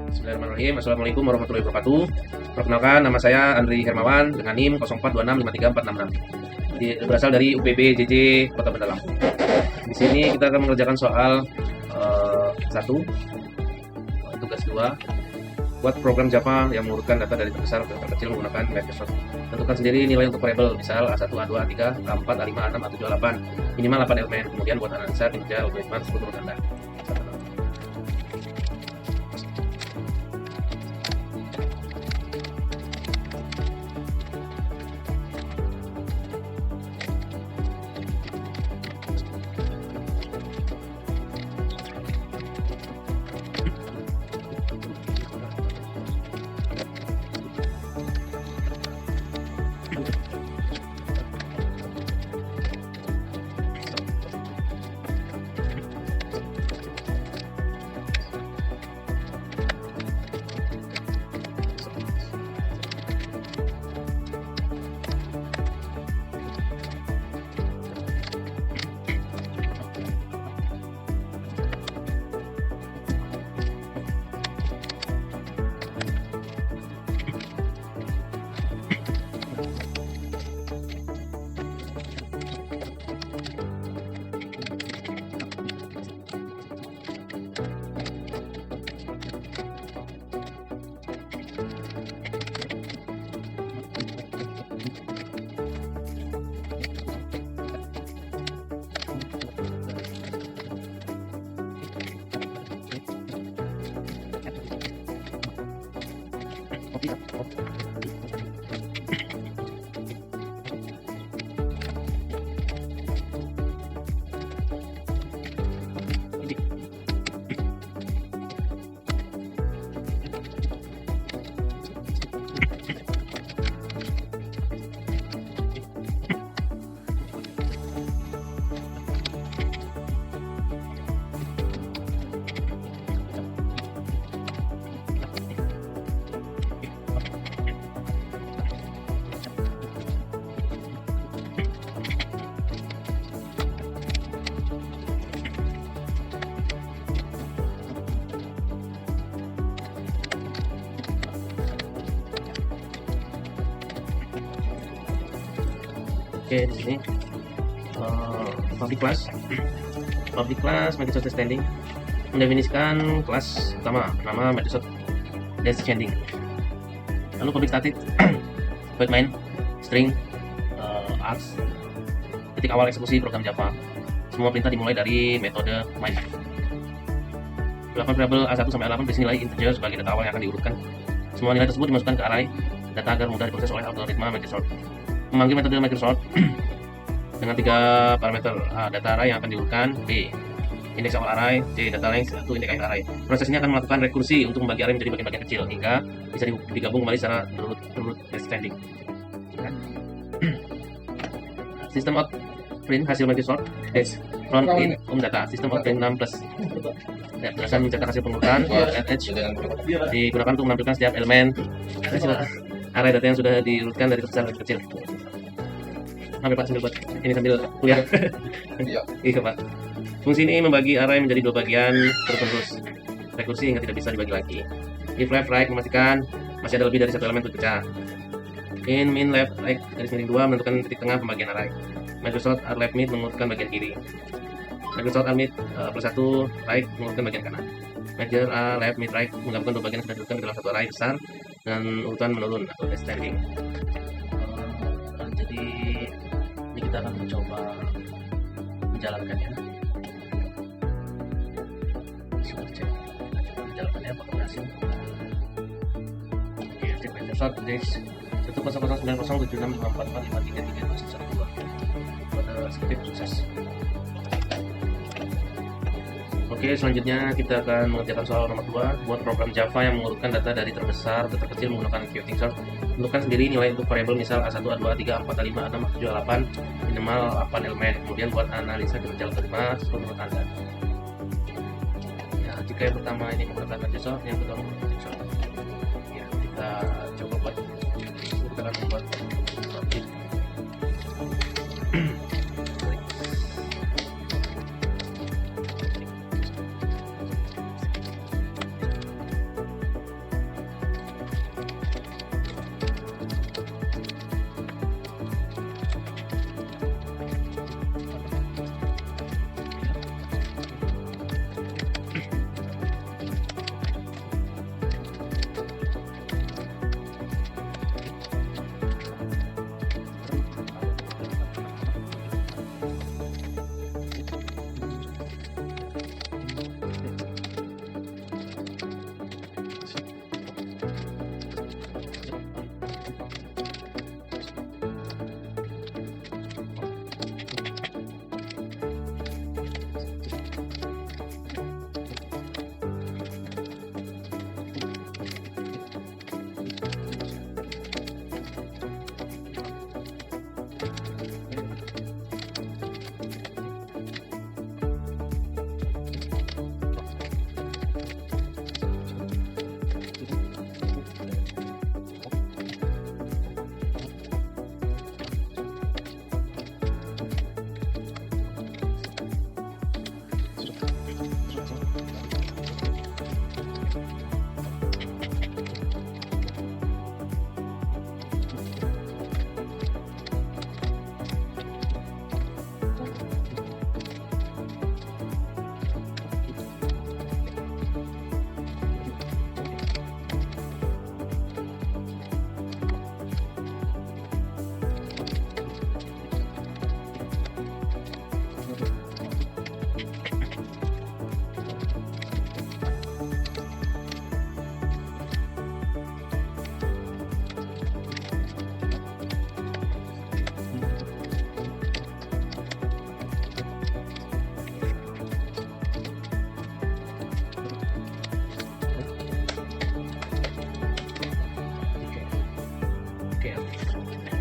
Bismillahirrahmanirrahim. Assalamualaikum warahmatullahi wabarakatuh. Perkenalkan, nama saya Andri Hermawan dengan NIM 0426534466. Berasal dari UPB JJ Kota Bandar Lampung. Di sini kita akan mengerjakan soal 1, tugas 2, buat program Java yang mengurutkan data dari terbesar ke terkecil menggunakan Microsoft. Tentukan sendiri nilai untuk variabel, misal A1, A2, A3, A4, A5, A6, A7, A8, minimal 8 elemen. Kemudian buat analisa kinerja algoritma tersebut menurut Anda. Oke, di sini public class Microsoft Standing mendefinisikan kelas utama bernama Microsoft Standing. Lalu public static void main string args titik awal eksekusi program Java. Semua perintah dimulai dari metode main. Berapa variabel A1 sampai A8 berisi nilai integer sebagai data awal yang akan diurutkan. Semua nilai tersebut dimasukkan ke array data agar mudah diproses oleh algoritma Microsoft. Memanggil metode Microsoft dengan 3 parameter: A, data array yang akan diurutkan; B, indeks awal array; C, data length atau indeks akhir array. Proses ini akan melakukan rekursi untuk membagi array menjadi bagian-bagian kecil hingga bisa digabung kembali secara berurut descending. Sistem out print hasil Microsoft dash from in data. Sistem out print 6 plus berdasarkan mencetak hasil pengurutan RH digunakan untuk menampilkan setiap elemen array data yang sudah diurutkan dari terbesar ke kecil. Sampai Pak sambil buat ini sambil kuliah. Iya Pak. Fungsi ini membagi array menjadi 2 bagian terus-menerus. Rekursi hingga tidak bisa dibagi lagi. If left right memastikan masih ada lebih dari 1 elemen terpecah. In min left right garis miring 2 menentukan titik tengah pembagian array. Microsoft R left mid mengurutkan bagian kiri. Microsoft R mid plus 1 right mengurutkan bagian kanan. Major A left mid right menggabungkan 2 bagian yang sudah diurutkan ke dalam satu array besar dan urutan menurun atau descending. Jadi ini kita akan mencoba menjalankannya. Menjalankannya apakah berhasil? Oke, cek Microsoft dash 100907654453312 pada script sukses. Oke, selanjutnya kita akan mengerjakan soal nomor 2, buat program Java yang mengurutkan data dari terbesar ke terkecil menggunakan queuing sort. Tentukan sendiri nilai untuk variabel, misal A1, A2, A3, A4, A5, A6, A7, A8, minimal 8 elemen. Kemudian buat analisa kinerja algoritma sesuai menurut Anda. Ya, jika yang pertama ini menggunakan Microsoft, yang kedua menggunakan Microsoft. Ya, kita coba buat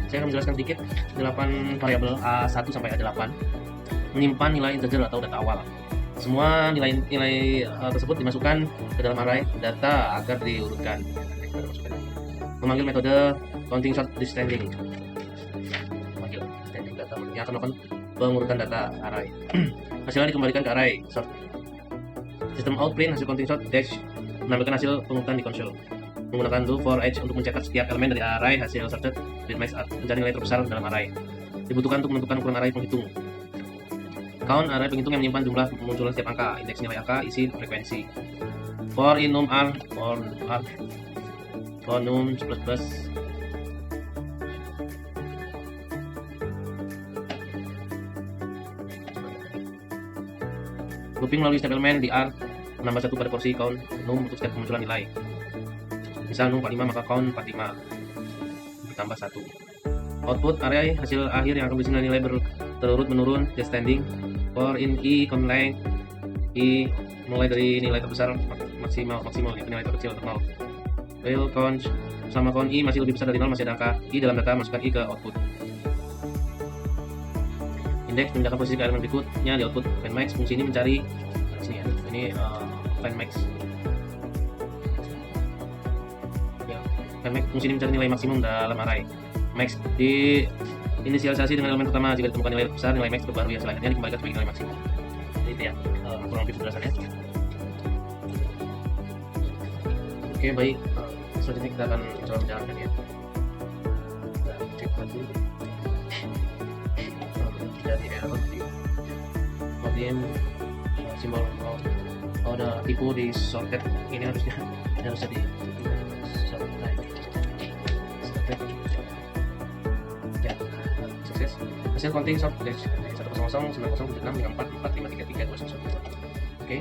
Saya akan menjelaskan sedikit 8 variabel A1 sampai A8 menyimpan nilai integer atau data awal. Semua nilai tersebut dimasukkan ke dalam array data agar diurutkan. Memanggil metode counting short descending. Memanggil descending data yang akan melakukan pengurutan data array. Hasilnya dikembalikan ke array sort. Sistem out print hasil counting short dash menampilkan hasil pengurutan di konsol. Menggunakan do for each untuk mencetak setiap elemen dari array hasil sorted with max mencari nilai terbesar dalam array. Dibutuhkan untuk menentukan ukuran array penghitung. Count array penghitung yang menyimpan jumlah kemunculan setiap angka, indeks nilai angka, isi, frekuensi. For in num r, for num plus looping melalui setiap elemen di R menambah 1 pada porsi count num untuk setiap kemunculan nilai. Misal num 45 maka count 45 ditambah 1. Output array hasil akhir yang akan berisi nilai berturut menurun descending. For in i count length i mulai dari nilai terbesar maksimal ya, nilai terkecil untuk 0. While count sama count i masih lebih besar dari 0 masih ada angka i dalam data, masukkan i ke output. Indeks memindahkan posisi ke elemen berikutnya di output. Find max fungsi ini mencari sini ya, ini find max. Max fungsi ini mencari nilai maksimum dalam array. Max di inisialisasi dengan elemen pertama. Jika ditemukan nilai besar, nilai max terbaru yang selanjutnya dikembalikan sebagai nilai maksimum. Jadi itu ya, kurang lebih penjelasannya. Oke, baik. Selanjutnya kita akan coba menjalankan ya. Kita cek lagi. Jadi error di kemudian simbol ada tipu di sorted ini harusnya di sorted. Ya, sukses. Hasil counting short dash 100 906 dengan 4 4533 200. Oke.